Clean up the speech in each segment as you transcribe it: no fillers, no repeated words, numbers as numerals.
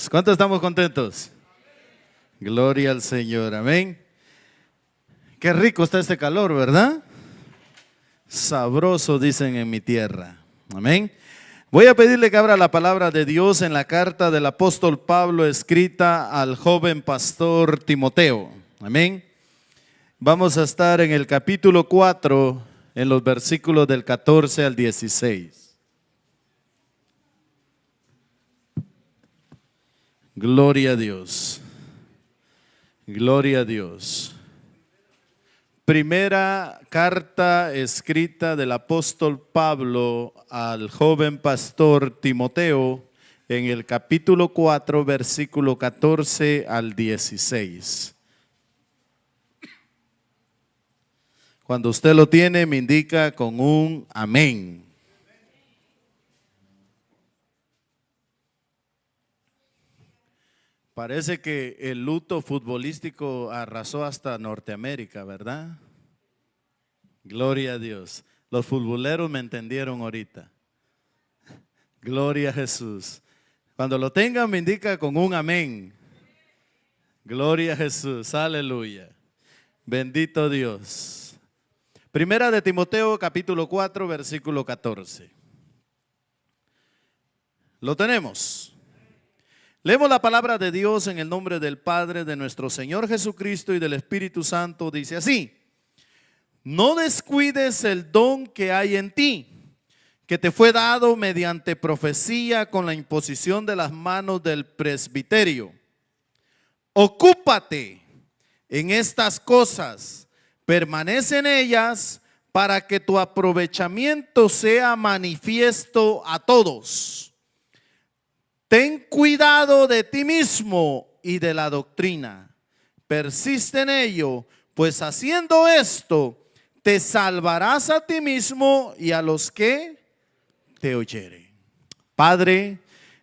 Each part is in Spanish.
¿Cuántos estamos contentos? Gloria al Señor, amén. Qué rico está este calor, ¿verdad? Sabroso, dicen en mi tierra, amén. Voy a pedirle que abra la palabra de Dios en la carta del apóstol Pablo escrita al joven pastor Timoteo, amén. Vamos a estar en el capítulo 4, en los versículos del 14 al 16. Gloria a Dios. Gloria a Dios. Primera carta escrita del apóstol Pablo al joven pastor Timoteo en el capítulo 4, versículo 14 al 16. Cuando usted lo tiene, me indica con un amén. Parece que el luto futbolístico arrasó hasta Norteamérica, ¿verdad? Gloria a Dios. Los futboleros me entendieron ahorita. Gloria a Jesús. Cuando lo tengan me indica con un amén. Gloria a Jesús, aleluya. Bendito Dios. Primera de Timoteo capítulo 4 versículo 14. ¿Lo tenemos? Leemos la palabra de Dios en el nombre del Padre, de nuestro Señor Jesucristo y del Espíritu Santo. Dice así: no descuides el don que hay en ti, que te fue dado mediante profecía con la imposición de las manos del presbiterio. Ocúpate en estas cosas, permanece en ellas, para que tu aprovechamiento sea manifiesto a todos. Ten cuidado de ti mismo y de la doctrina. Persiste en ello, pues haciendo esto te salvarás a ti mismo y a los que te oyeren. Padre,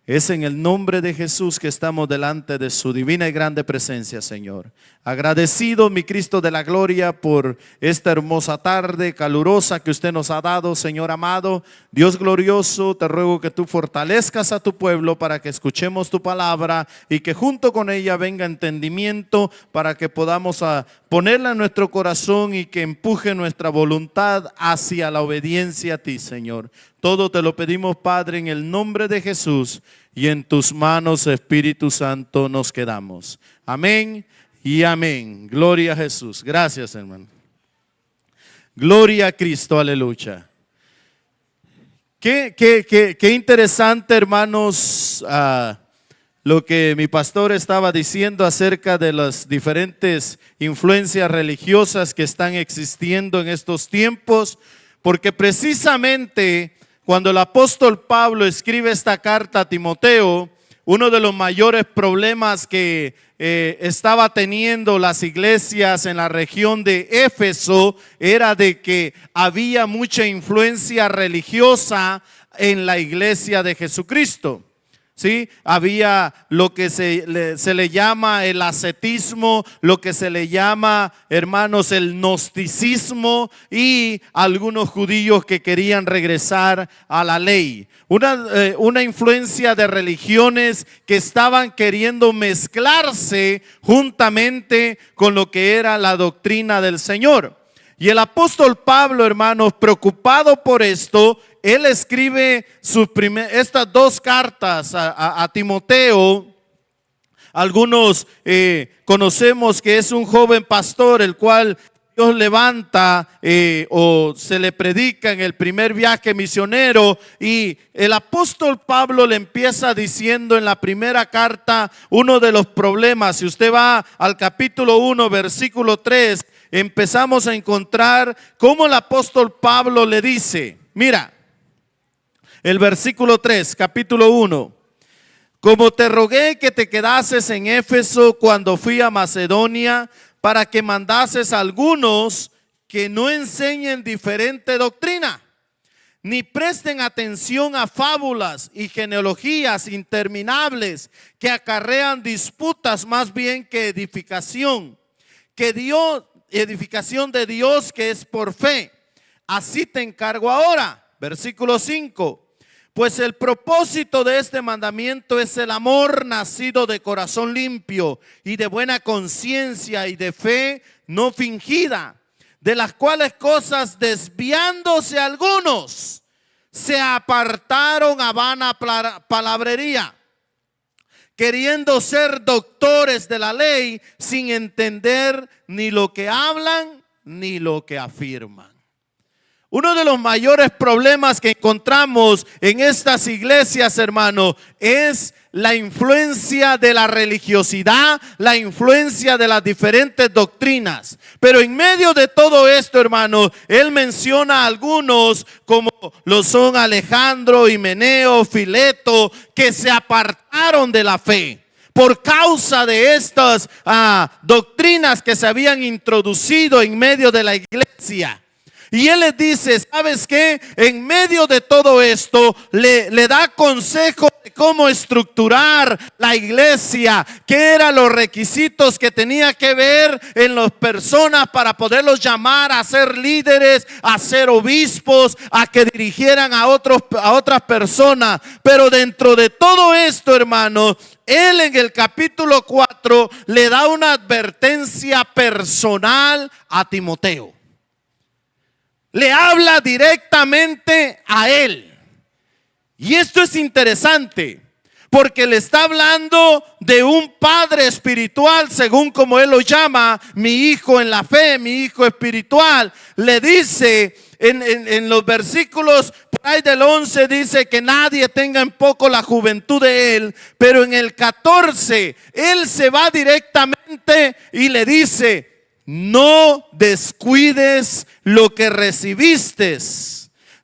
es en el nombre de Jesús que estamos delante de su divina y grande presencia, Señor. Agradecido, mi Cristo de la gloria, por esta hermosa tarde calurosa que usted nos ha dado, Señor amado. Dios glorioso, te ruego que tú fortalezcas a tu pueblo para que escuchemos tu palabra y que junto con ella venga entendimiento para que podamos ponerla en nuestro corazón y que empuje nuestra voluntad hacia la obediencia a ti, Señor. Todo te lo pedimos, Padre, en el nombre de Jesús, y en tus manos, Espíritu Santo, nos quedamos. Amén y amén. Gloria a Jesús. Gracias, hermano. Gloria a Cristo, aleluya. Qué interesante, hermanos, lo que mi pastor estaba diciendo acerca de las diferentes influencias religiosas que están existiendo en estos tiempos, porque precisamente cuando el apóstol Pablo escribe esta carta a Timoteo, uno de los mayores problemas que estaba teniendo las iglesias en la región de Éfeso era de que había mucha influencia religiosa en la iglesia de Jesucristo. ¿Sí? Había lo que se le llama el ascetismo, lo que se le llama, hermanos, el gnosticismo, y algunos judíos que querían regresar a la ley. Una influencia de religiones que estaban queriendo mezclarse juntamente con lo que era la doctrina del Señor. Y el apóstol Pablo, hermanos, preocupado por esto, él escribe estas dos cartas a Timoteo. Algunos conocemos que es un joven pastor, el cual Dios levanta o se le predica en el primer viaje misionero, y el apóstol Pablo le empieza diciendo en la primera carta uno de los problemas. Si usted va al capítulo 1, versículo 3, empezamos a encontrar cómo el apóstol Pablo le dice, mira, el versículo 3, capítulo 1. Como te rogué que te quedases en Éfeso cuando fui a Macedonia, para que mandases a algunos que no enseñen diferente doctrina, ni presten atención a fábulas y genealogías interminables que acarrean disputas más bien que edificación. Edificación de Dios que es por fe. Así te encargo ahora. Versículo 5. pues el propósito de este mandamiento es el amor nacido de corazón limpio y de buena conciencia y de fe no fingida, de las cuales cosas desviándose algunos se apartaron a vana palabrería, queriendo ser doctores de la ley sin entender ni lo que hablan ni lo que afirman. Uno de los mayores problemas que encontramos en estas iglesias, hermano, es la influencia de la religiosidad, la influencia de las diferentes doctrinas. Pero en medio de todo esto, hermano, él menciona a algunos como lo son Alejandro, Himeneo, Fileto, que se apartaron de la fe por causa de estas doctrinas que se habían introducido en medio de la iglesia. Y él les dice, ¿sabes qué? En medio de todo esto, le da consejo de cómo estructurar la iglesia, qué eran los requisitos que tenía que ver en las personas para poderlos llamar a ser líderes, a ser obispos, a que dirigieran a otras personas. Pero dentro de todo esto, hermano, él en el capítulo 4 le da una advertencia personal a Timoteo. Le habla directamente a él. Y esto es interesante, porque le está hablando de un padre espiritual, según como él lo llama, mi hijo en la fe, mi hijo espiritual. Le dice en los versículos por ahí del 11, dice que nadie tenga en poco la juventud de él. Pero en el 14, él se va directamente y le dice: no descuides lo que recibiste,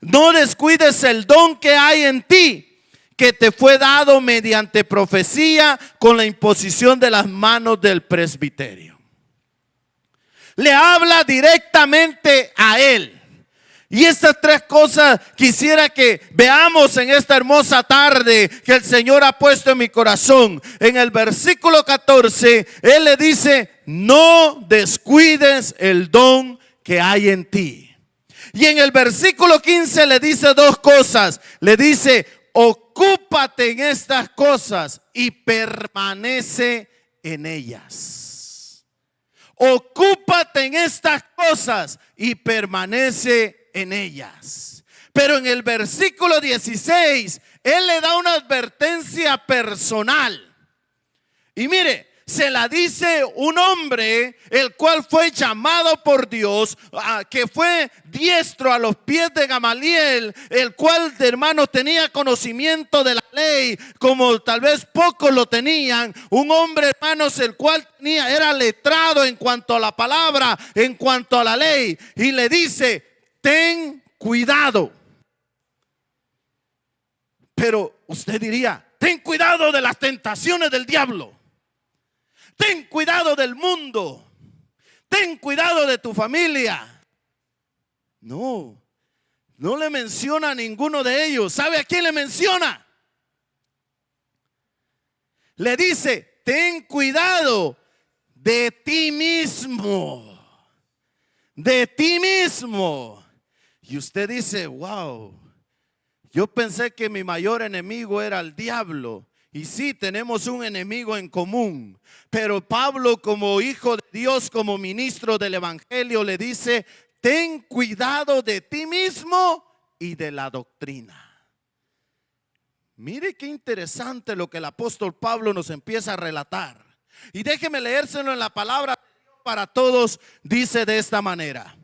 no descuides el don que hay en ti, que te fue dado mediante profecía con la imposición de las manos del presbiterio. Le habla directamente a él. Y estas tres cosas quisiera que veamos en esta hermosa tarde que el Señor ha puesto en mi corazón. En el versículo 14, Él le dice: no descuides el don que hay en ti. Y en el versículo 15 le dice dos cosas. Le dice: ocúpate en estas cosas y permanece en ellas. Ocúpate en estas cosas y permanece en ellas. Pero en el versículo 16, él le da una advertencia personal. Y mire, se la dice un hombre el cual fue llamado por Dios, que fue diestro a los pies de Gamaliel, el cual, hermano, tenía conocimiento de la ley como tal vez pocos lo tenían. Un hombre, hermanos, el cual era letrado en cuanto a la palabra, en cuanto a la ley. Y le dice: ten cuidado. Pero usted diría: ten cuidado de las tentaciones del diablo. Ten cuidado del mundo. Ten cuidado de tu familia. No, no le menciona a ninguno de ellos. ¿Sabe a quién le menciona? Le dice: ten cuidado de ti mismo. De ti mismo. Y usted dice: wow, yo pensé que mi mayor enemigo era el diablo. Y sí, tenemos un enemigo en común. Pero Pablo, como hijo de Dios, como ministro del evangelio, le dice: ten cuidado de ti mismo y de la doctrina. Mire qué interesante lo que el apóstol Pablo nos empieza a relatar. Y déjeme leérselo en la palabra de Dios para todos. Dice de esta manera.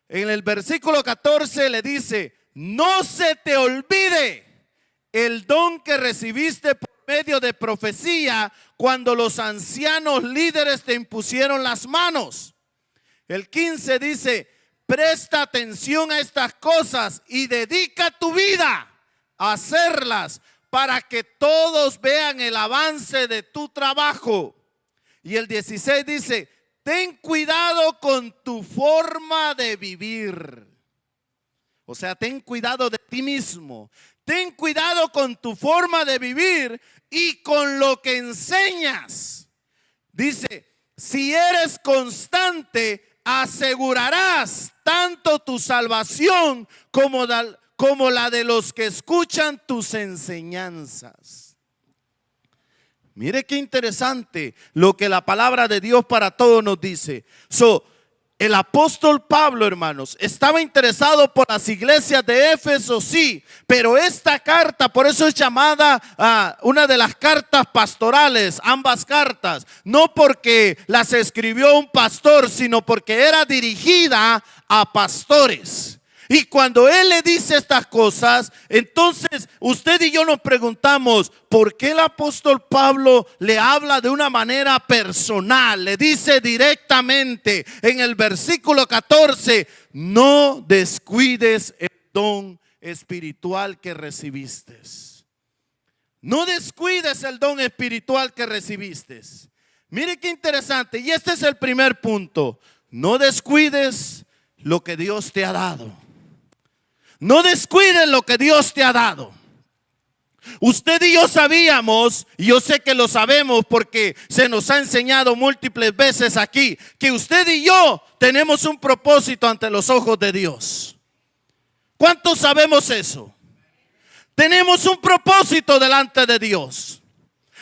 En el versículo 14 le dice: no se te olvide el don que recibiste por medio de profecía cuando los ancianos líderes te impusieron las manos. El 15 dice: presta atención a estas cosas y dedica tu vida a hacerlas para que todos vean el avance de tu trabajo. Y el 16 dice: ten cuidado con tu forma de vivir. O sea, ten cuidado de ti mismo. Ten cuidado con tu forma de vivir y con lo que enseñas. Dice: si eres constante, asegurarás tanto tu salvación como como la de los que escuchan tus enseñanzas. Mire qué interesante lo que la palabra de Dios para todos nos dice. El apóstol Pablo, hermanos, estaba interesado por las iglesias de Éfeso, sí, pero esta carta, por eso es llamada una de las cartas pastorales, ambas cartas, no porque las escribió un pastor, sino porque era dirigida a pastores. Y cuando él le dice estas cosas, entonces usted y yo nos preguntamos, ¿por qué el apóstol Pablo le habla de una manera personal? Le dice directamente en el versículo 14, no descuides el don espiritual que recibiste. No descuides el don espiritual que recibiste. Mire qué interesante, y este es el primer punto. No descuides lo que Dios te ha dado. No descuides lo que Dios te ha dado. Usted y yo sabíamos, y yo sé que lo sabemos porque se nos ha enseñado múltiples veces aquí, que usted y yo tenemos un propósito ante los ojos de Dios. ¿Cuántos sabemos eso? Tenemos un propósito delante de Dios.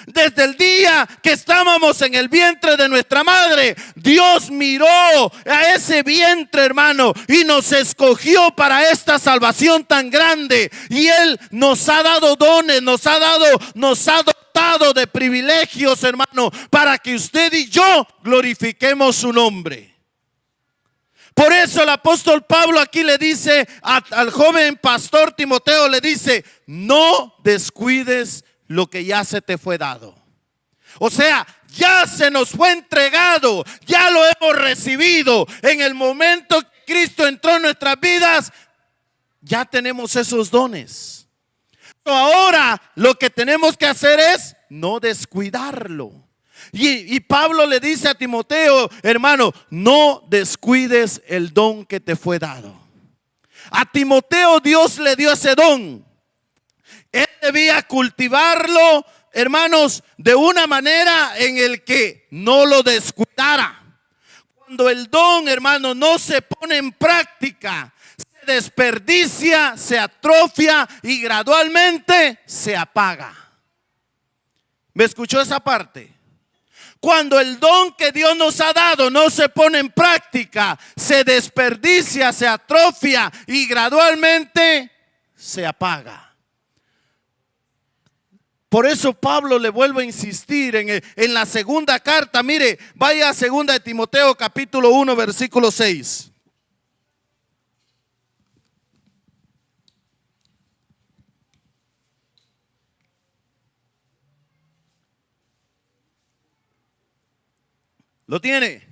Desde el día que estábamos en el vientre de nuestra madre, Dios miró a ese vientre, hermano, y nos escogió para esta salvación tan grande. Y Él nos ha dado dones, nos ha dotado de privilegios, hermano, para que usted y yo glorifiquemos su nombre. Por eso el apóstol Pablo aquí le dice al joven pastor Timoteo, le dice, no descuides lo que ya se te fue dado. O sea, ya se nos fue entregado, ya lo hemos recibido. En el momento que Cristo entró en nuestras vidas, ya tenemos esos dones. Ahora lo que tenemos que hacer es no descuidarlo. Y Pablo le dice a Timoteo, hermano, no descuides el don que te fue dado. A Timoteo Dios le dio ese don. Él debía cultivarlo, hermanos, de una manera en el que no lo descuidara. Cuando el don, hermano, no se pone en práctica, se desperdicia, se atrofia y gradualmente se apaga. ¿Me escuchó esa parte? Cuando el don que Dios nos ha dado no se pone en práctica, se desperdicia, se atrofia y gradualmente se apaga. Por eso Pablo le vuelve a insistir en la segunda carta. Mire, vaya a 2 de Timoteo capítulo 1 versículo 6. ¿Lo tiene?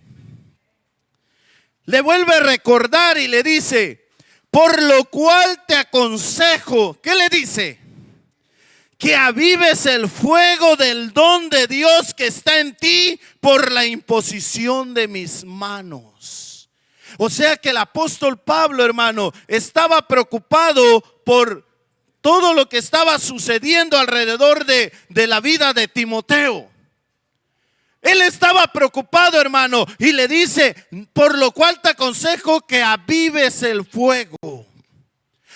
Le vuelve a recordar y le dice, por lo cual te aconsejo, ¿qué le dice? Que avives el fuego del don de Dios que está en ti por la imposición de mis manos. O sea que el apóstol Pablo, hermano, estaba preocupado por todo lo que estaba sucediendo alrededor de la vida de Timoteo. Él estaba preocupado, hermano, y le dice, por lo cual te aconsejo que avives el fuego.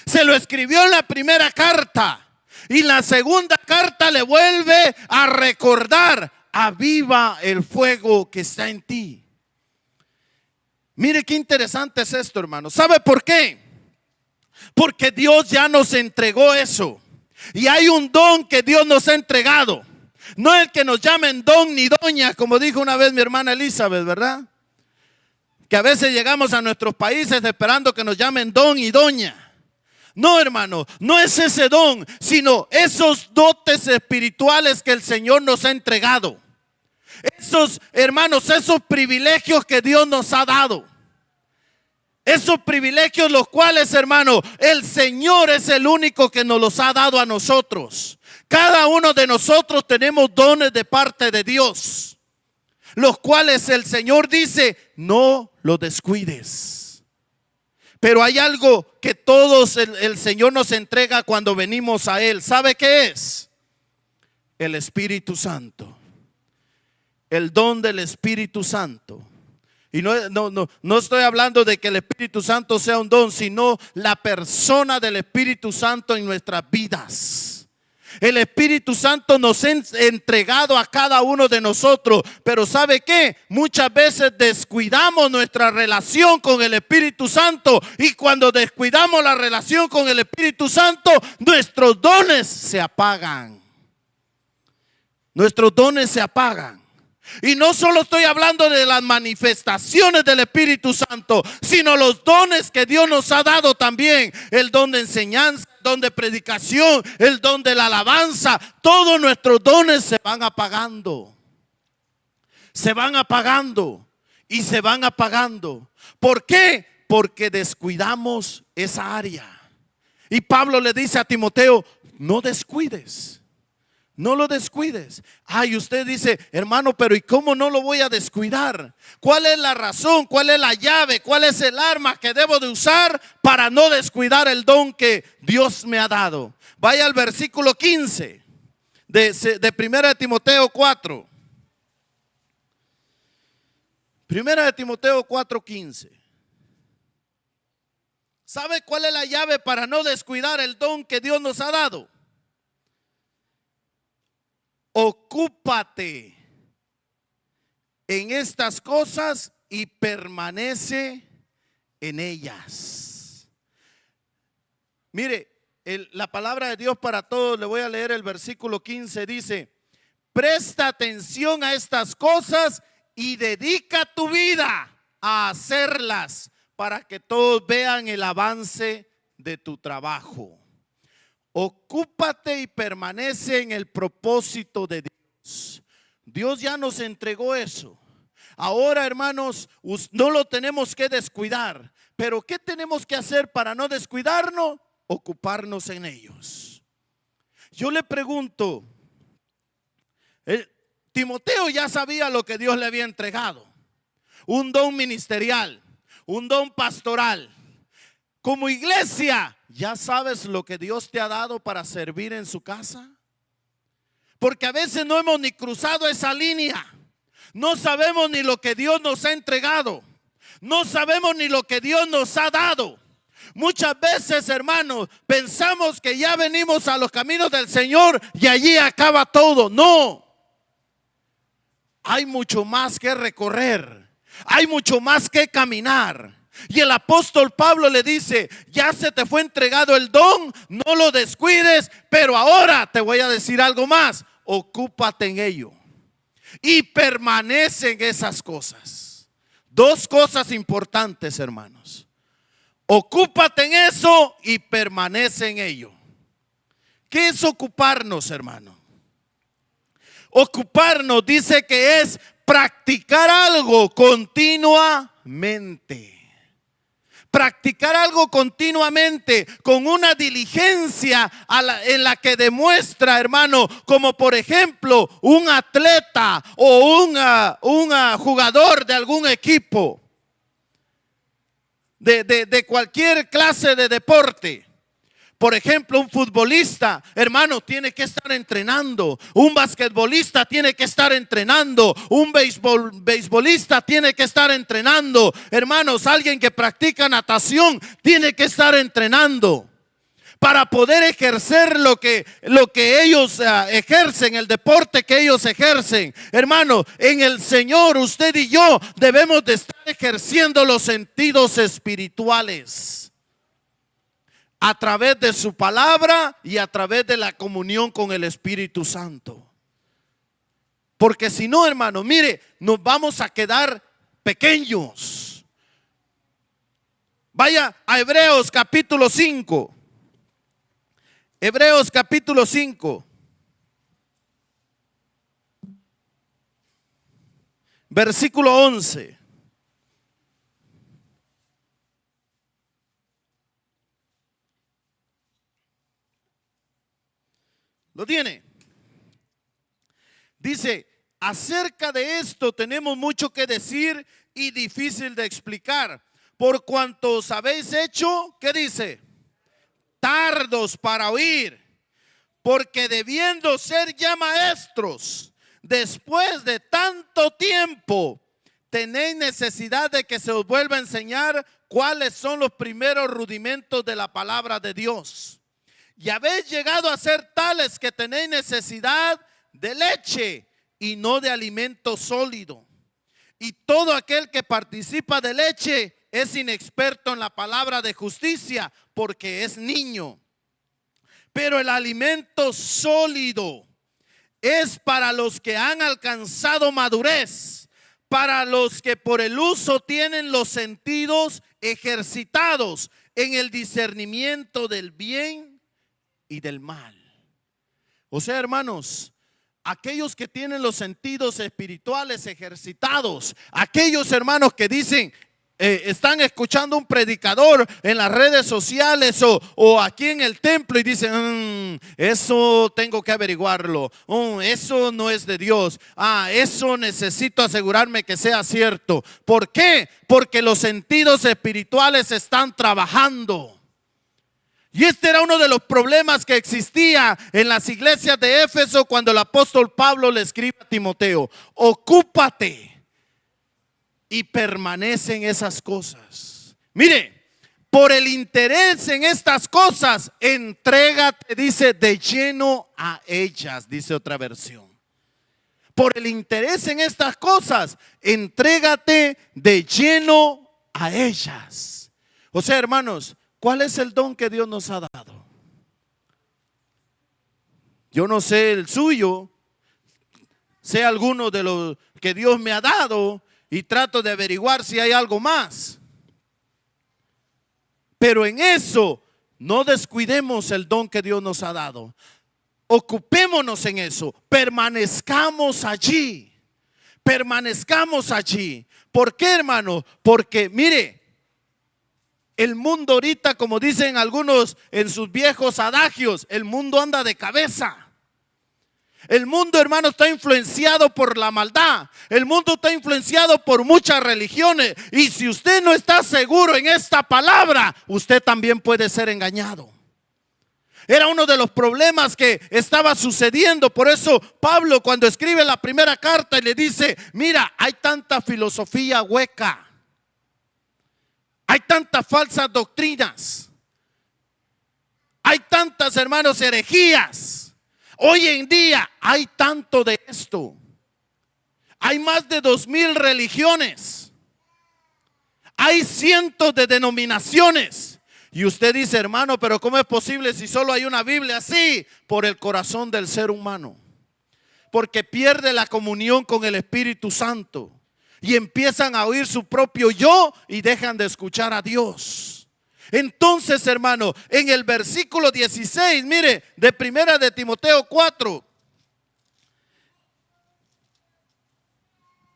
Se lo escribió en la primera carta. Y la segunda carta le vuelve a recordar, aviva el fuego que está en ti. Mire qué interesante es esto, hermano. ¿Sabe por qué? Porque Dios ya nos entregó eso. Y hay un don que Dios nos ha entregado. No el que nos llamen don ni doña, como dijo una vez mi hermana Elizabeth, ¿verdad? Que a veces llegamos a nuestros países esperando que nos llamen don y doña. No, hermano, no es ese don, sino esos dotes espirituales que el Señor nos ha entregado. Esos, hermanos, esos privilegios que Dios nos ha dado. Esos privilegios los cuales, hermano, el Señor es el único que nos los ha dado a nosotros. Cada uno de nosotros tenemos dones de parte de Dios, los cuales el Señor dice, no los descuides. Pero hay algo que todos el Señor nos entrega cuando venimos a Él. ¿Sabe qué es? El Espíritu Santo. El don del Espíritu Santo. Y no estoy hablando de que el Espíritu Santo sea un don, sino la persona del Espíritu Santo en nuestras vidas. El Espíritu Santo nos ha entregado a cada uno de nosotros, pero ¿sabe qué? Muchas veces descuidamos nuestra relación con el Espíritu Santo, y cuando descuidamos la relación con el Espíritu Santo, nuestros dones se apagan. Nuestros dones se apagan. Y no solo estoy hablando de las manifestaciones del Espíritu Santo, sino los dones que Dios nos ha dado también. El don de enseñanza, el don de predicación, el don de la alabanza. Todos nuestros dones se van apagando. Se van apagando y se van apagando. ¿Por qué? Porque descuidamos esa área. Y Pablo le dice a Timoteo, no descuides. No lo descuides. Ay, usted dice, hermano, pero ¿y cómo no lo voy a descuidar? ¿Cuál es la razón? ¿Cuál es la llave? ¿Cuál es el arma que debo de usar para no descuidar el don que Dios me ha dado? Vaya al versículo 15 de 1 Timoteo 4. 1 Timoteo 4:15. ¿Sabe cuál es la llave para no descuidar el don que Dios nos ha dado? Ocúpate en estas cosas y permanece en ellas. Mire, la palabra de Dios para todos, le voy a leer el versículo 15, dice: presta atención a estas cosas y dedica tu vida a hacerlas, para que todos vean el avance de tu trabajo. Ocúpate y permanece en el propósito de Dios. Dios ya nos entregó eso. Ahora, hermanos, no lo tenemos que descuidar. Pero ¿qué tenemos que hacer para no descuidarnos? Ocuparnos en ellos. Yo le pregunto, Timoteo ya sabía lo que Dios le había entregado. Un don ministerial, un don pastoral. Como iglesia, ¿ya sabes lo que Dios te ha dado para servir en su casa? Porque a veces no hemos ni cruzado esa línea. No sabemos ni lo que Dios nos ha entregado. No sabemos ni lo que Dios nos ha dado. Muchas veces, hermanos, pensamos que ya venimos a los caminos del Señor y allí acaba todo. No. Hay mucho más que recorrer. Hay mucho más que caminar. Y el apóstol Pablo le dice: ya se te fue entregado el don, no lo descuides, pero ahora te voy a decir algo más: ocúpate en ello y permanece en esas cosas. Dos cosas importantes, hermanos: ocúpate en eso y permanece en ello. ¿Qué es ocuparnos, hermano? Ocuparnos dice que es practicar algo continuamente. Practicar algo continuamente con una diligencia en la que demuestra, hermano, como por ejemplo un atleta o un jugador de algún equipo, de cualquier clase de deporte. Por ejemplo, un futbolista, hermano, tiene que estar entrenando. Un basquetbolista tiene que estar entrenando. Un beisbolista tiene que estar entrenando. Hermanos, alguien que practica natación tiene que estar entrenando para poder ejercer lo que ellos ejercen, el deporte que ellos ejercen. Hermano, en el Señor usted y yo debemos de estar ejerciendo los sentidos espirituales a través de su palabra y a través de la comunión con el Espíritu Santo. Porque si no, hermano, mire, nos vamos a quedar pequeños. Vaya a Hebreos capítulo 5. Hebreos capítulo 5. Versículo 11. ¿Lo tiene? Dice: acerca de esto tenemos mucho que decir y difícil de explicar, por cuanto os habéis hecho, ¿qué dice? Tardos para oír, porque debiendo ser ya maestros, después de tanto tiempo, tenéis necesidad de que se os vuelva a enseñar cuáles son los primeros rudimentos de la palabra de Dios. Y habéis llegado a ser tales que tenéis necesidad de leche y no de alimento sólido. Y todo aquel que participa de leche es inexperto en la palabra de justicia, porque es niño. Pero el alimento sólido es para los que han alcanzado madurez, para los que por el uso tienen los sentidos ejercitados en el discernimiento del bien y del mal. O sea, hermanos, aquellos que tienen los sentidos espirituales ejercitados, aquellos hermanos que dicen, están escuchando un predicador en las redes sociales o aquí en el templo y dicen, eso tengo que averiguarlo, eso no es de Dios, eso necesito asegurarme que sea cierto. ¿Por qué? Porque los sentidos espirituales están trabajando. Y este era uno de los problemas que existía en las iglesias de Éfeso cuando el apóstol Pablo le escribe a Timoteo: ocúpate y permanece en esas cosas. Mire, por el interés en estas cosas, entrégate, dice, de lleno a ellas, dice otra versión. Por el interés en estas cosas, entrégate de lleno a ellas. O sea, hermanos, ¿cuál es el don que Dios nos ha dado? Yo no sé el suyo, sé alguno de los que Dios me ha dado y trato de averiguar si hay algo más. Pero en eso no descuidemos el don que Dios nos ha dado. Ocupémonos en eso, permanezcamos allí. Permanezcamos allí. ¿Por qué, hermano? Porque mire, el mundo ahorita, como dicen algunos en sus viejos adagios, el mundo anda de cabeza. El mundo, hermano, está influenciado por la maldad. El mundo está influenciado por muchas religiones. Y si usted no está seguro en esta palabra, usted también puede ser engañado. Era uno de los problemas que estaba sucediendo. Por eso Pablo, cuando escribe la primera carta, y le dice: mira, hay tanta filosofía hueca, hay tantas falsas doctrinas, hay tantas, hermanos, herejías. Hoy en día hay tanto de esto. Hay más de 2000 religiones. Hay cientos de denominaciones. Y usted dice: hermano, pero ¿cómo es posible si solo hay una Biblia? Sí, por el corazón del ser humano. Porque pierde la comunión con el Espíritu Santo. Y empiezan a oír su propio yo y dejan de escuchar a Dios. Entonces, hermano, en el versículo 16, mire, de primera de Timoteo 4,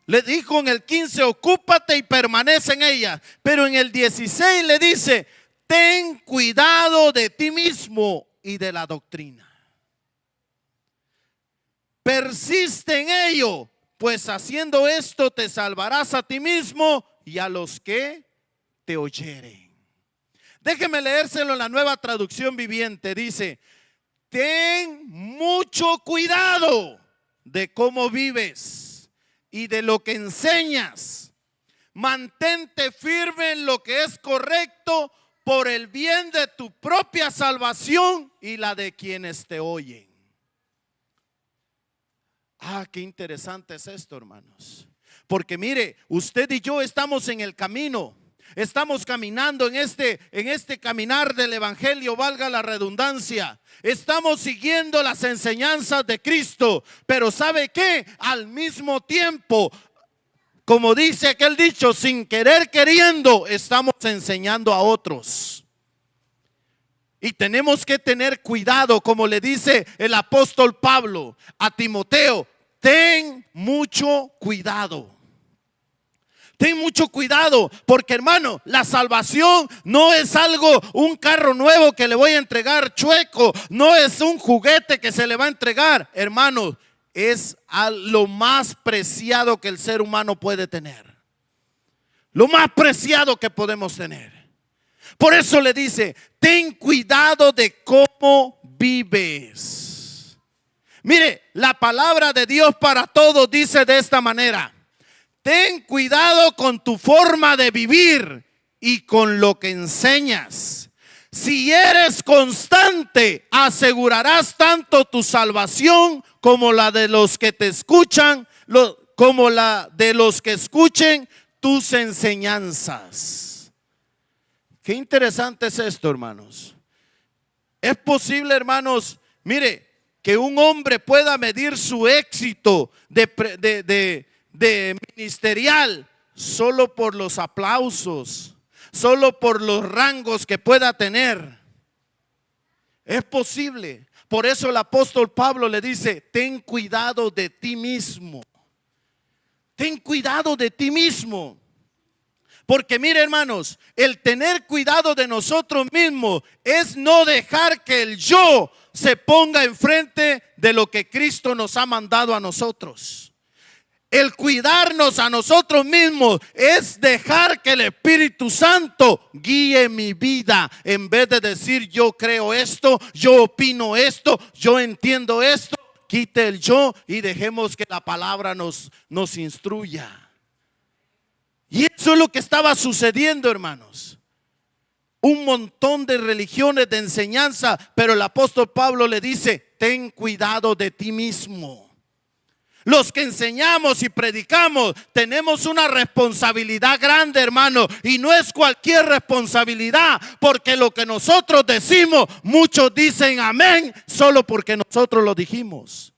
le dijo en el 15: ocúpate y permanece en ella. Pero en el 16 le dice: ten cuidado de ti mismo y de la doctrina. Persiste en ello, pues haciendo esto te salvarás a ti mismo y a los que te oyeren. Déjeme leérselo en la Nueva Traducción Viviente. Dice: ten mucho cuidado de cómo vives y de lo que enseñas. Mantente firme en lo que es correcto por el bien de tu propia salvación y la de quienes te oyen. Qué interesante es esto, hermanos. Porque mire, usted y yo estamos en el camino. Estamos caminando en este caminar del evangelio, valga la redundancia. Estamos siguiendo las enseñanzas de Cristo. Pero ¿sabe qué? Al mismo tiempo, como dice aquel dicho, sin querer queriendo, estamos enseñando a otros. Y tenemos que tener cuidado, como le dice el apóstol Pablo a Timoteo: ten mucho cuidado. Ten mucho cuidado, porque, hermano, la salvación no es algo, un carro nuevo que le voy a entregar chueco, no es un juguete que se le va a entregar, hermano, es lo más preciado que el ser humano puede tener, lo más preciado que podemos tener. Por eso le dice: ten cuidado de cómo vives. Mire, la palabra de Dios para todos dice de esta manera: ten cuidado con tu forma de vivir y con lo que enseñas. Si eres constante, asegurarás tanto tu salvación como la de los que te escuchan, como la de los que escuchen tus enseñanzas. Qué interesante es esto, hermanos. Es posible, hermanos, mire, que un hombre pueda medir su éxito de ministerial solo por los aplausos, solo por los rangos que pueda tener. Es posible. Por eso el apóstol Pablo le dice: ten cuidado de ti mismo. Ten cuidado de ti mismo. Porque mire, hermanos, el tener cuidado de nosotros mismos es no dejar que el yo se ponga enfrente de lo que Cristo nos ha mandado a nosotros. El cuidarnos a nosotros mismos es dejar que el Espíritu Santo guíe mi vida, en vez de decir: yo creo esto, yo opino esto, yo entiendo esto. Quite el yo y dejemos que la palabra nos instruya. Y eso es lo que estaba sucediendo, hermanos. Un montón de religiones de enseñanza, pero el apóstol Pablo le dice: ten cuidado de ti mismo. Los que enseñamos y predicamos tenemos una responsabilidad grande, hermano, y no es cualquier responsabilidad, porque lo que nosotros decimos, muchos dicen amén solo porque nosotros lo dijimos.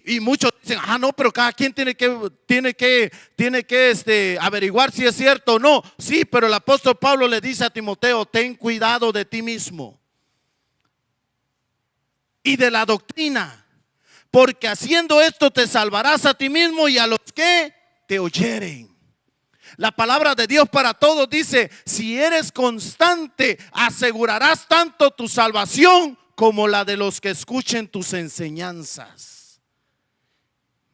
Y muchos dicen: no, pero cada quien tiene que averiguar si es cierto o no. Sí, pero el apóstol Pablo le dice a Timoteo: ten cuidado de ti mismo y de la doctrina, porque haciendo esto te salvarás a ti mismo y a los que te oyeren. La palabra de Dios para todos dice: si eres constante, asegurarás tanto tu salvación como la de los que escuchen tus enseñanzas.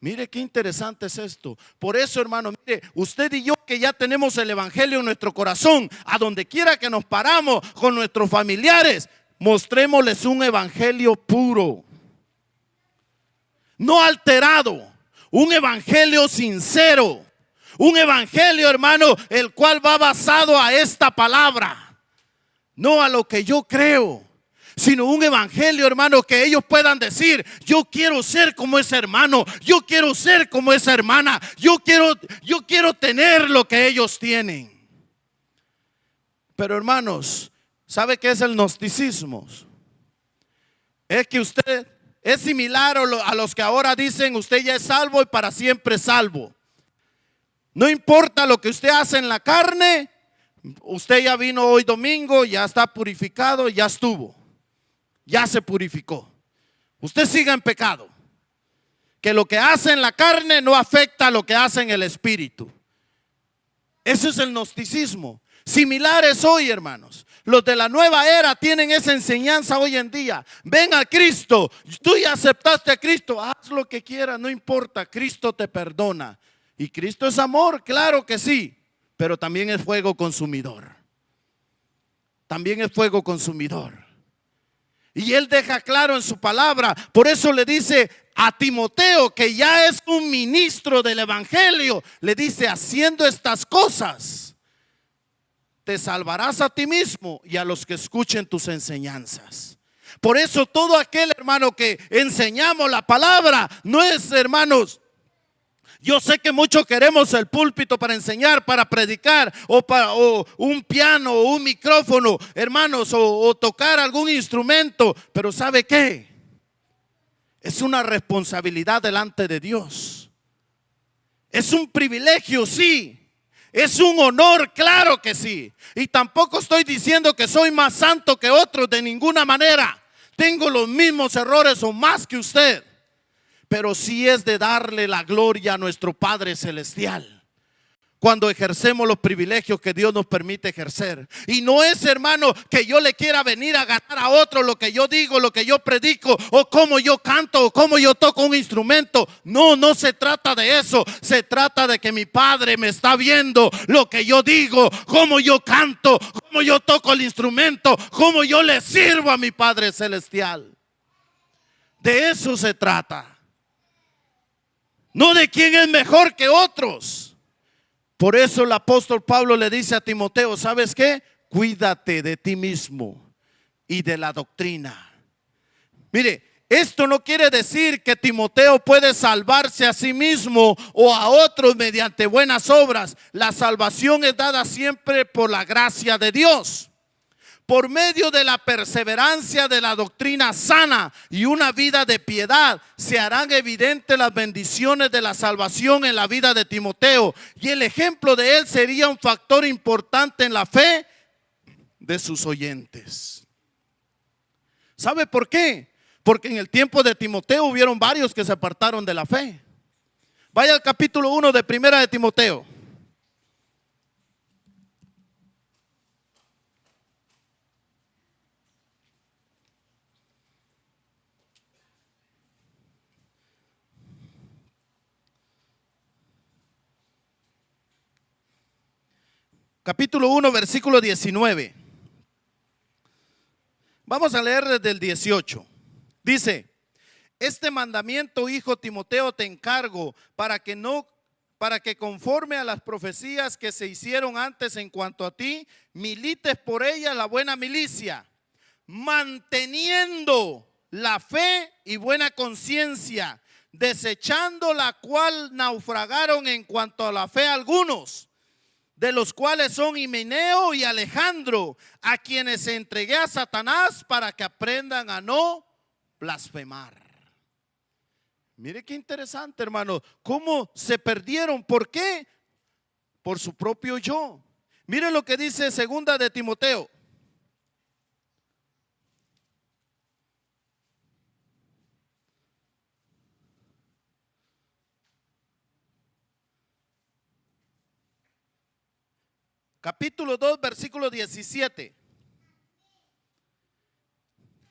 Mire qué interesante es esto. Por eso, hermano, mire, usted y yo que ya tenemos el evangelio en nuestro corazón, a donde quiera que nos paramos con nuestros familiares, mostrémosles un evangelio puro, no alterado, un evangelio sincero, un evangelio, hermano, el cual va basado a esta palabra, no a lo que yo creo, sino un evangelio, hermano, que ellos puedan decir: yo quiero ser como ese hermano, yo quiero ser como esa hermana, yo quiero tener lo que ellos tienen. Pero, hermanos, ¿sabe qué es el gnosticismo? Es que usted es similar a los que ahora dicen: usted ya es salvo y para siempre salvo. No importa lo que usted hace en la carne, usted ya vino hoy domingo, ya está purificado, ya estuvo. Ya se purificó. Usted siga en pecado. Que lo que hace en la carne no afecta a lo que hace en el espíritu. Eso es el gnosticismo. Similares hoy, hermanos. Los de la nueva era tienen esa enseñanza hoy en día. Ven a Cristo. Tú ya aceptaste a Cristo. Haz lo que quieras, no importa. Cristo te perdona. ¿Y Cristo es amor? Claro que sí. Pero también es fuego consumidor. También es fuego consumidor. Y él deja claro en su palabra. Por eso le dice a Timoteo, que ya es un ministro del evangelio, le dice: haciendo estas cosas te salvarás a ti mismo y a los que escuchen tus enseñanzas. Por eso todo aquel, hermano, que enseñamos la palabra, no es, hermanos, yo sé que muchos queremos el púlpito para enseñar, para predicar, o un piano, o un micrófono, hermanos, o tocar algún instrumento. Pero ¿sabe qué? Es una responsabilidad delante de Dios. Es un privilegio, sí. Es un honor, claro que sí. Y tampoco estoy diciendo que soy más santo que otros, de ninguna manera. Tengo los mismos errores o más que usted. Pero sí es de darle la gloria a nuestro Padre Celestial cuando ejercemos los privilegios que Dios nos permite ejercer. Y no es, hermano, que yo le quiera venir a ganar a otro lo que yo digo, lo que yo predico, o cómo yo canto, o cómo yo toco un instrumento. No, no se trata de eso. Se trata de que mi Padre me está viendo lo que yo digo, cómo yo canto, cómo yo toco el instrumento, cómo yo le sirvo a mi Padre Celestial. De eso se trata. no de quién es mejor que otros. Por eso el apóstol Pablo le dice a Timoteo, ¿sabes qué? Cuídate de ti mismo y de la doctrina. Mire, esto no quiere decir que Timoteo puede salvarse a sí mismo o a otros mediante buenas obras. La salvación es dada siempre por la gracia de Dios. Por medio de la perseverancia de la doctrina sana y una vida de piedad, se harán evidentes las bendiciones de la salvación en la vida de Timoteo. Y el ejemplo de él sería un factor importante en la fe de sus oyentes. ¿Sabe por qué? Porque en el tiempo de Timoteo hubieron varios que se apartaron de la fe. Vaya al capítulo 1 de Primera de Timoteo. Capítulo 1, versículo 19. Vamos a leer desde el 18. Dice: este mandamiento, hijo Timoteo, te encargo para que conforme a las profecías que se hicieron antes en cuanto a ti, milites por ella la buena milicia, manteniendo la fe y buena conciencia, desechando la cual naufragaron en cuanto a la fe algunos, de los cuales son Himeneo y Alejandro, a quienes entregué a Satanás para que aprendan a no blasfemar. Mire qué interesante, hermano, cómo se perdieron. ¿Por qué? Por su propio yo. Mire lo que dice segunda de Timoteo. Capítulo 2, versículo 17.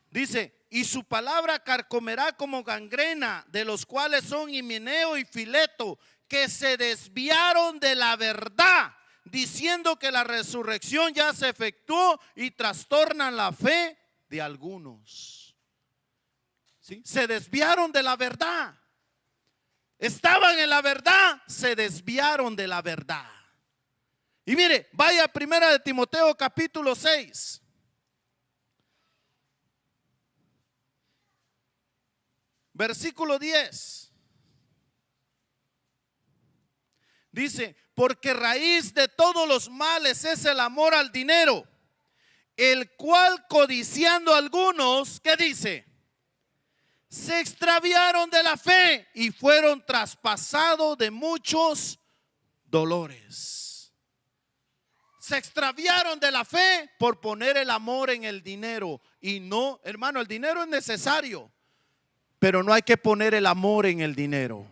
Dice: y su palabra carcomerá como gangrena, de los cuales son Himeneo y Fileto, que se desviaron de la verdad, diciendo que la resurrección ya se efectuó, y trastornan la fe de algunos. ¿Sí? Se desviaron de la verdad. Estaban en la verdad, se desviaron de la verdad. Y mire, vaya a Primera de Timoteo capítulo 6. Versículo 10. Dice: porque raíz de todos los males es el amor al dinero, el cual codiciando algunos, ¿qué dice? Se extraviaron de la fe y fueron traspasados de muchos dolores. Se extraviaron de la fe por poner el amor en el dinero. Y no, hermano, el dinero es necesario, pero no hay que poner el amor en el dinero.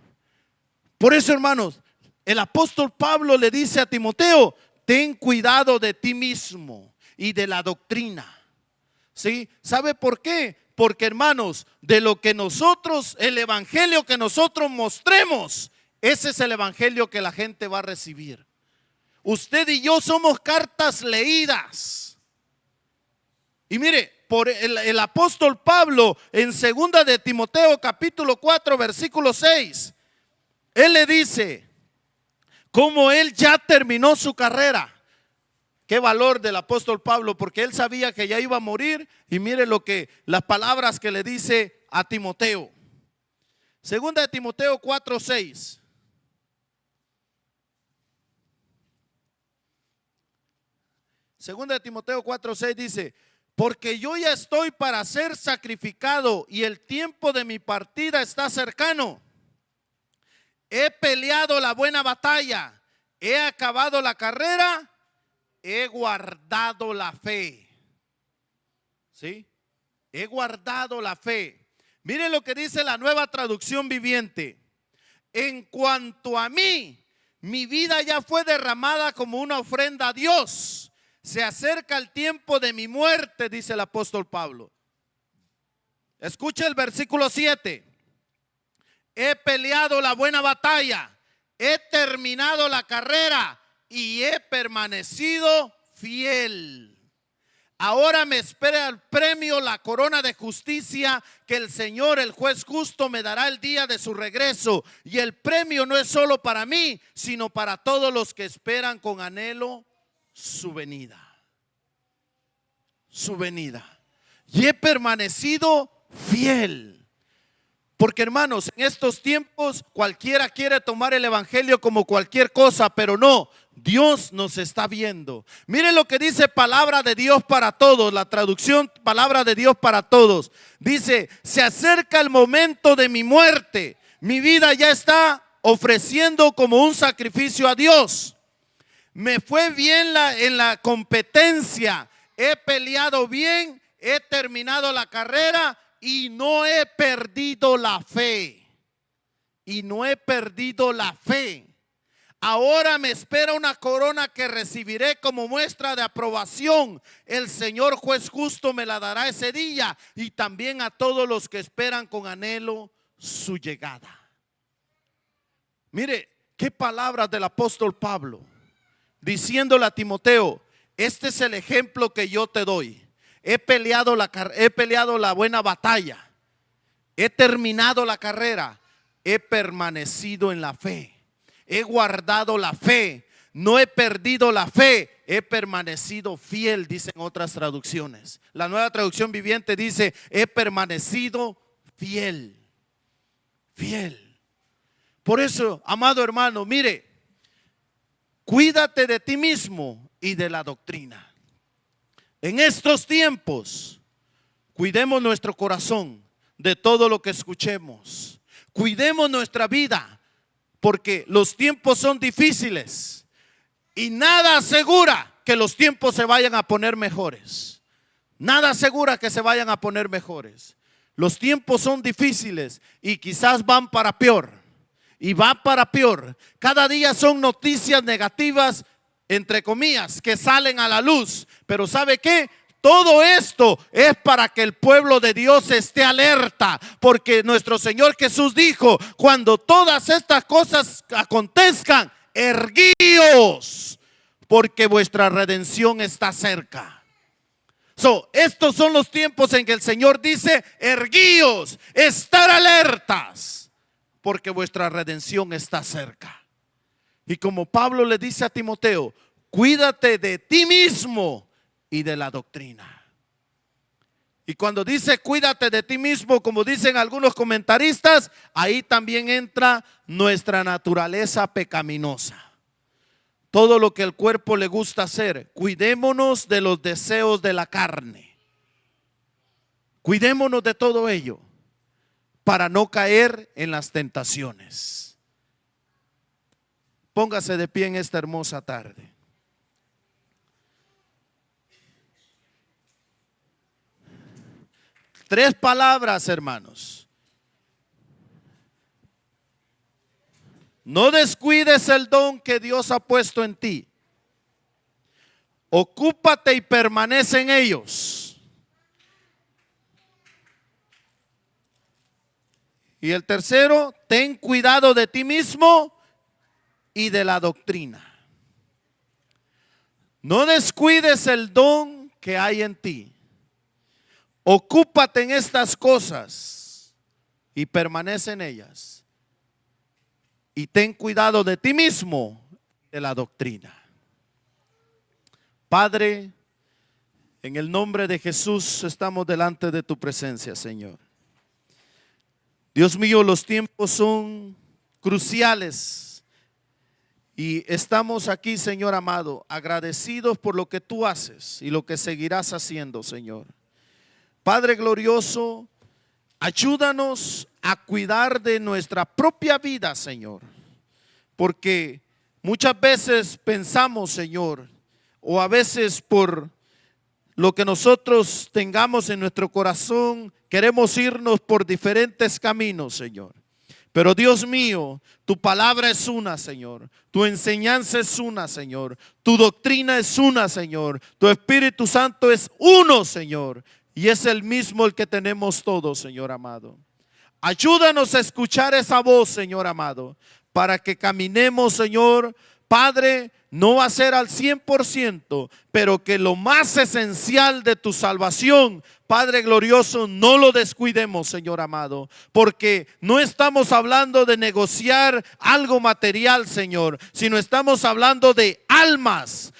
Por eso, hermanos, el apóstol Pablo le dice a Timoteo: ten cuidado de ti mismo y de la doctrina. ¿Sí? ¿Sabe por qué? Porque, hermanos, de lo que nosotros, el evangelio que nosotros mostremos, ese es el evangelio que la gente va a recibir. Usted y yo somos cartas leídas. Y mire, por el apóstol Pablo en segunda de Timoteo capítulo 4 versículo 6, él le dice cómo él ya terminó su carrera. Qué valor del apóstol Pablo, porque él sabía que ya iba a morir. Y mire las palabras que le dice a Timoteo. Segunda de Timoteo 4, 6. Segunda de Timoteo 4, 6 dice: porque yo ya estoy para ser sacrificado y el tiempo de mi partida está cercano. He peleado la buena batalla, he acabado la carrera, he guardado la fe. ¿Sí? He guardado la fe. Mire lo que dice la Nueva Traducción Viviente: en cuanto a mí, mi vida ya fue derramada como una ofrenda a Dios. Se acerca el tiempo de mi muerte, dice el apóstol Pablo. Escucha el versículo 7. He peleado la buena batalla, he terminado la carrera y he permanecido fiel. Ahora me espera el premio, la corona de justicia que el Señor, el juez justo, me dará el día de su regreso. Y el premio no es solo para mí, sino para todos los que esperan con anhelo su venida. Su venida. Y he permanecido fiel. Porque, hermanos, en estos tiempos cualquiera quiere tomar el evangelio como cualquier cosa, pero no, Dios nos está viendo. Miren lo que dice palabra de Dios para todos, la traducción palabra de Dios para todos. Dice, se acerca el momento de mi muerte. Mi vida ya está ofreciendo como un sacrificio a Dios. Me fue bien en la competencia. He peleado bien, he terminado la carrera y no he perdido la fe. Y no he perdido la fe. Ahora me espera una corona que recibiré como muestra de aprobación. El Señor juez justo me la dará ese día, y también a todos los que esperan con anhelo su llegada. Mire, qué palabras del apóstol Pablo, diciéndole a Timoteo, este es el ejemplo que yo te doy. He peleado la buena batalla. He terminado la carrera. He permanecido en la fe. He guardado la fe. No he perdido la fe. He permanecido fiel, dicen otras traducciones. La Nueva Traducción Viviente dice, he permanecido fiel. Fiel. Por eso, amado hermano, mire, cuídate de ti mismo y de la doctrina. En estos tiempos, cuidemos nuestro corazón de todo lo que escuchemos. Cuidemos nuestra vida, porque los tiempos son difíciles y nada asegura que los tiempos se vayan a poner mejores. Nada asegura que se vayan a poner mejores. Los tiempos son difíciles y quizás van para peor. Y va para peor. Cada día son noticias negativas, entre comillas, que salen a la luz. Pero ¿sabe qué? Todo esto es para que el pueblo de Dios esté alerta, porque nuestro Señor Jesús dijo, cuando todas estas cosas acontezcan, erguíos, porque vuestra redención está cerca. Estos son los tiempos en que el Señor dice, erguíos, estar alertas, porque vuestra redención está cerca. Y como Pablo le dice a Timoteo, cuídate de ti mismo y de la doctrina. Y cuando dice cuídate de ti mismo, como dicen algunos comentaristas, ahí también entra nuestra naturaleza pecaminosa. Todo lo que el cuerpo le gusta hacer. Cuidémonos de los deseos de la carne. Cuidémonos de todo ello para no caer en las tentaciones. Póngase de pie en esta hermosa tarde. Tres palabras, hermanos. No descuides el don que Dios ha puesto en ti. Ocúpate y permanece en ellos. Y el tercero, ten cuidado de ti mismo y de la doctrina. No descuides el don que hay en ti. Ocúpate en estas cosas y permanece en ellas. Y ten cuidado de ti mismo y de la doctrina. Padre, en el nombre de Jesús estamos delante de tu presencia, Señor. Dios mío, los tiempos son cruciales. Y estamos aquí, Señor amado, agradecidos por lo que tú haces y lo que seguirás haciendo, Señor. Padre glorioso, ayúdanos a cuidar de nuestra propia vida, Señor. Porque muchas veces pensamos, Señor, o a veces por lo que nosotros tengamos en nuestro corazón, queremos irnos por diferentes caminos, Señor. Pero Dios mío, tu palabra es una, Señor. Tu enseñanza es una, Señor. Tu doctrina es una, Señor. Tu Espíritu Santo es uno, Señor. Y es el mismo el que tenemos todos, Señor amado. Ayúdanos a escuchar esa voz, Señor amado, para que caminemos, Señor, Padre, no va a ser al 100%, pero que lo más esencial de tu salvación, Padre glorioso, no lo descuidemos, Señor amado, porque no estamos hablando de negociar algo material, Señor, sino estamos hablando de almas,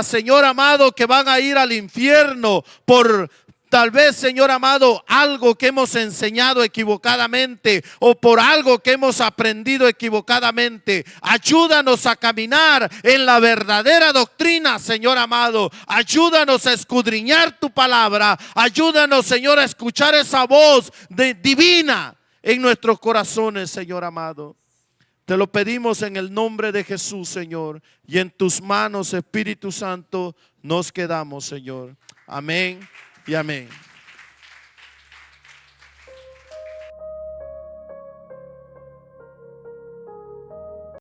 Señor amado, que van a ir al infierno por tal vez, Señor amado, algo que hemos enseñado equivocadamente o por algo que hemos aprendido equivocadamente. Ayúdanos a caminar en la verdadera doctrina, Señor amado. Ayúdanos a escudriñar tu palabra. Ayúdanos, Señor, a escuchar esa voz divina en nuestros corazones, Señor amado. Te lo pedimos en el nombre de Jesús, Señor. Y en tus manos, Espíritu Santo, nos quedamos, Señor. Amén y amén.